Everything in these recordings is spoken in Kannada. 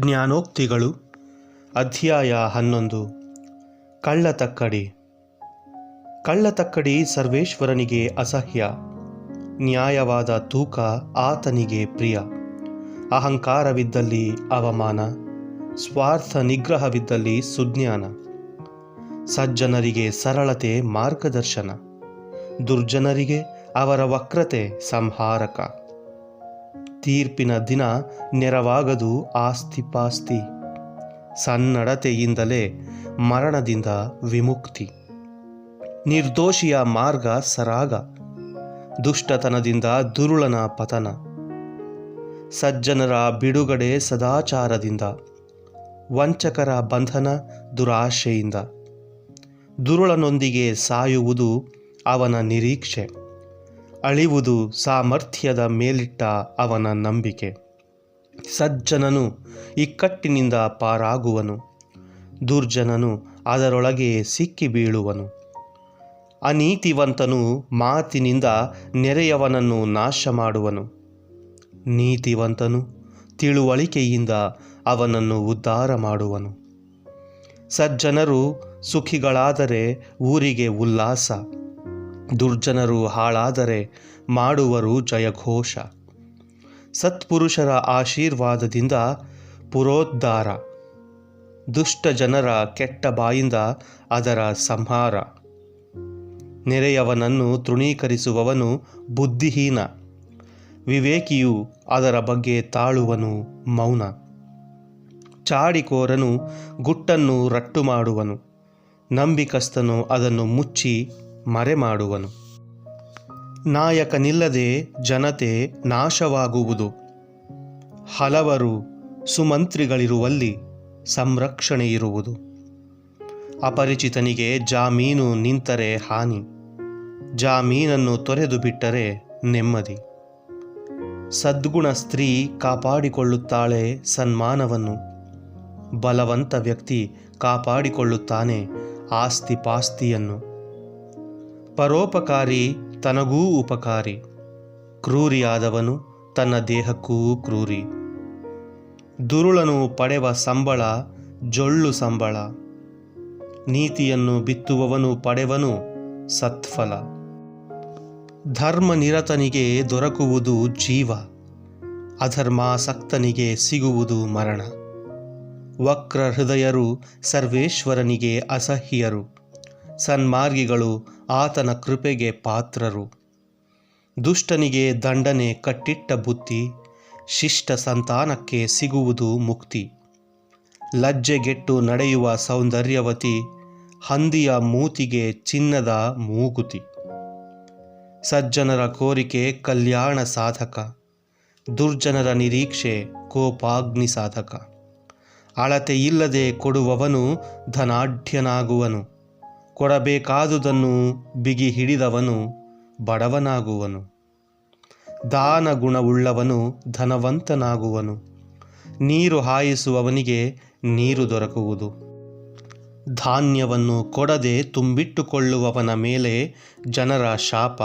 ಜ್ಞಾನೋಕ್ತಿಗಳು ಅಧ್ಯಾಯ 11. ಕಳ್ಳತಕ್ಕಡಿ. ಕಳ್ಳತಕ್ಕಡಿ ಸರ್ವೇಶ್ವರನಿಗೆ ಅಸಹ್ಯ, ನ್ಯಾಯವಾದ ತೂಕ ಆತನಿಗೆ ಪ್ರಿಯ. ಅಹಂಕಾರವಿದ್ದಲ್ಲಿ ಅವಮಾನ, ಸ್ವಾರ್ಥ ನಿಗ್ರಹವಿದ್ದಲ್ಲಿ ಸುಜ್ಞಾನ. ಸಜ್ಜನರಿಗೆ ಸರಳತೆ ಮಾರ್ಗದರ್ಶನ, ದುರ್ಜನರಿಗೆ ಅವರ ವಕ್ರತೆ ಸಂಹಾರಕ. ತೀರ್ಪಿನ ದಿನ ನೆರವಾಗದು ಆಸ್ತಿಪಾಸ್ತಿ, ಸನ್ನಡತೆಯಿಂದಲೇ ಮರಣದಿಂದ ವಿಮುಕ್ತಿ. ನಿರ್ದೋಷಿಯ ಮಾರ್ಗ ಸರಾಗ, ದುಷ್ಟತನದಿಂದ ದುರುಳನ ಪತನ. ಸಜ್ಜನರ ಬಿಡುಗಡೆ ಸದಾಚಾರದಿಂದ, ವಂಚಕರ ಬಂಧನ ದುರಾಶೆಯಿಂದ. ದುರುಳನೊಂದಿಗೆ ಸಾಯುವುದು ಅವನ ನಿರೀಕ್ಷೆ, ಅಳಿವುದು ಸಾಮರ್ಥ್ಯದ ಮೇಲಿಟ್ಟ ಅವನ ನಂಬಿಕೆ. ಸಜ್ಜನನು ಇಕ್ಕಟ್ಟಿನಿಂದ ಪಾರಾಗುವನು, ದುರ್ಜನನು ಅದರೊಳಗೆ ಸಿಕ್ಕಿ ಬೀಳುವನು. ಅನೀತಿವಂತನು ಮಾತಿನಿಂದ ನೆರೆಯವನನ್ನು ನಾಶ ಮಾಡುವನು, ನೀತಿವಂತನು ತಿಳುವಳಿಕೆಯಿಂದ ಅವನನ್ನು ಉದ್ಧಾರ ಮಾಡುವನು. ಸಜ್ಜನರು ಸುಖಿಗಳಾದರೆ ಊರಿಗೆ ಉಲ್ಲಾಸ, ದುರ್ಜನರು ಹಾಳಾದರೆ ಮಾಡುವರು ಜಯಘೋಷ. ಸತ್ಪುರುಷರ ಆಶೀರ್ವಾದದಿಂದ ಪುರೋದ್ಧಾರ, ದುಷ್ಟ ಜನರ ಕೆಟ್ಟ ಬಾಯಿಂದ ಅದರ ಸಂಹಾರ. ನೆರೆಯವನನ್ನು ತೃಣೀಕರಿಸುವವನು ಬುದ್ಧಿಹೀನ, ವಿವೇಕಿಯು ಅದರ ಬಗ್ಗೆ ತಾಳುವನು ಮೌನ. ಚಾಡಿಕೋರನು ಗುಟ್ಟನ್ನು ರಟ್ಟು ಮಾಡುವನು, ನಂಬಿಕಸ್ಥನು ಅದನ್ನು ಮುಚ್ಚಿ ಮರೆಮಾಡುವನು. ನಾಯಕನಿಲ್ಲದೆ ಜನತೆ ನಾಶವಾಗುವುದು, ಹಲವರು ಸುಮಂತ್ರಿಗಳಿರುವಲ್ಲಿ ಸಂರಕ್ಷಣೆ ಇರುವುದು. ಅಪರಿಚಿತನಿಗೆ ಜಾಮೀನು ನಿಂತರೆ ಹಾನಿ, ಜಾಮೀನನ್ನು ತೊರೆದು ಬಿಟ್ಟರೆ ನೆಮ್ಮದಿ. ಸದ್ಗುಣ ಸ್ತ್ರೀ ಕಾಪಾಡಿಕೊಳ್ಳುತ್ತಾಳೆ ಸನ್ಮಾನವನ್ನು, ಬಲವಂತ ವ್ಯಕ್ತಿ ಕಾಪಾಡಿಕೊಳ್ಳುತ್ತಾನೆ ಆಸ್ತಿಪಾಸ್ತಿಯನ್ನು. ಪರೋಪಕಾರಿ ತನಗೂ ಉಪಕಾರಿ, ಕ್ರೂರಿಯಾದವನು ತನ್ನ ದೇಹಕ್ಕೂ ಕ್ರೂರಿ. ದುರುಳನು ಪಡೆವ ಸಂಬಳ ಜೊಳ್ಳು ಸಂಬಳ, ನೀತಿಯನ್ನು ಬಿತ್ತುವವನು ಪಡೆವನು ಸತ್ಫಲ. ಧರ್ಮನಿರತನಿಗೆ ದೊರಕುವುದು ಜೀವ, ಅಧರ್ಮಾಸಕ್ತನಿಗೆ ಸಿಗುವುದು ಮರಣ. ವಕ್ರ ಹೃದಯರು ಸರ್ವೇಶ್ವರನಿಗೆ ಅಸಹ್ಯರು, ಸನ್ಮಾರ್ಗಿಗಳು ಆತನ ಕೃಪೆಗೆ ಪಾತ್ರರು. ದುಷ್ಟನಿಗೆ ದಂಡನೆ ಕಟ್ಟಿಟ್ಟ ಬುತ್ತಿ, ಶಿಷ್ಟ ಸಂತಾನಕ್ಕೆ ಸಿಗುವುದು ಮುಕ್ತಿ. ಲಜ್ಜೆಗೆಟ್ಟು ನಡೆಯುವ ಸೌಂದರ್ಯವತಿ, ಹಂದಿಯ ಮೂತಿಗೆ ಚಿನ್ನದ ಮೂಗುತಿ. ಸಜ್ಜನರ ಕೋರಿಕೆ ಕಲ್ಯಾಣ ಸಾಧಕ, ದುರ್ಜನರ ನಿರೀಕ್ಷೆ ಕೋಪಾಗ್ನಿ ಸಾಧಕ. ಅಳತೆಯಿಲ್ಲದೆ ಕೊಡುವವನು ಧನಾಢ್ಯನಾಗುವನು, ಕೊಡಬೇಕಾದುದನ್ನು ಬಿಗಿ ಹಿಡಿದವನು ಬಡವನಾಗುವನು. ದಾನ ಗುಣವುಳ್ಳವನು ಧನವಂತನಾಗುವನು, ನೀರು ಹಾಯಿಸುವವನಿಗೆ ನೀರು ದೊರಕುವುದು. ಧಾನ್ಯವನ್ನು ಕೊಡದೆ ತುಂಬಿಟ್ಟುಕೊಳ್ಳುವವನ ಮೇಲೆ ಜನರ ಶಾಪ,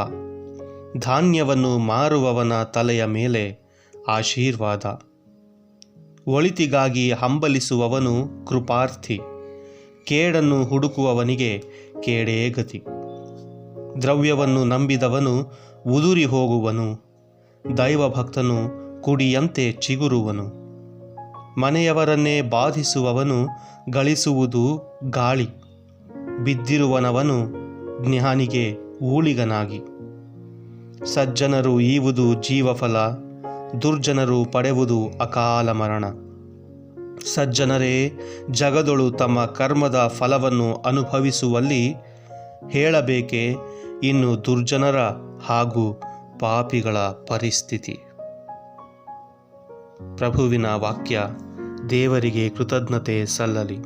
ಧಾನ್ಯವನ್ನು ಮಾರುವವನ ತಲೆಯ ಮೇಲೆ ಆಶೀರ್ವಾದ. ಒಳಿತಿಗಾಗಿ ಹಂಬಲಿಸುವವನು ಕೃಪಾರ್ಥಿ, ಕೇಡನ್ನು ಹುಡುಕುವವನಿಗೆ ಕೇಡೇ ಗತಿ. ದ್ರವ್ಯವನ್ನು ನಂಬಿದವನು ಉದುರಿ ಹೋಗುವನು, ದೈವಭಕ್ತನು ಕುಡಿಯಂತೆ ಚಿಗುರುವನು. ಮನೆಯವರನ್ನೇ ಬಾಧಿಸುವವನು ಗಳಿಸುವುದು ಗಾಳಿ, ಬಿದ್ದಿರುವನವನು ಜ್ಞಾನಿಗೆ ಊಳಿಗನಾಗಿ. ಸಜ್ಜನರು ಈವುದು ಜೀವಫಲ, ದುರ್ಜನರು ಪಡೆವುದು ಅಕಾಲ ಮರಣ. ಸಜ್ಜನರೇ ಜಗದೊಳು ತಮ್ಮ ಕರ್ಮದ ಫಲವನ್ನು ಅನುಭವಿಸುವಲ್ಲಿ, ಹೇಳಬೇಕೆ ಇನ್ನು ದುರ್ಜನರ ಹಾಗೂ ಪಾಪಿಗಳ ಪರಿಸ್ಥಿತಿ. ಪ್ರಭುವಿನ ವಾಕ್ಯ. ದೇವರಿಗೆ ಕೃತಜ್ಞತೆ ಸಲ್ಲಲಿ.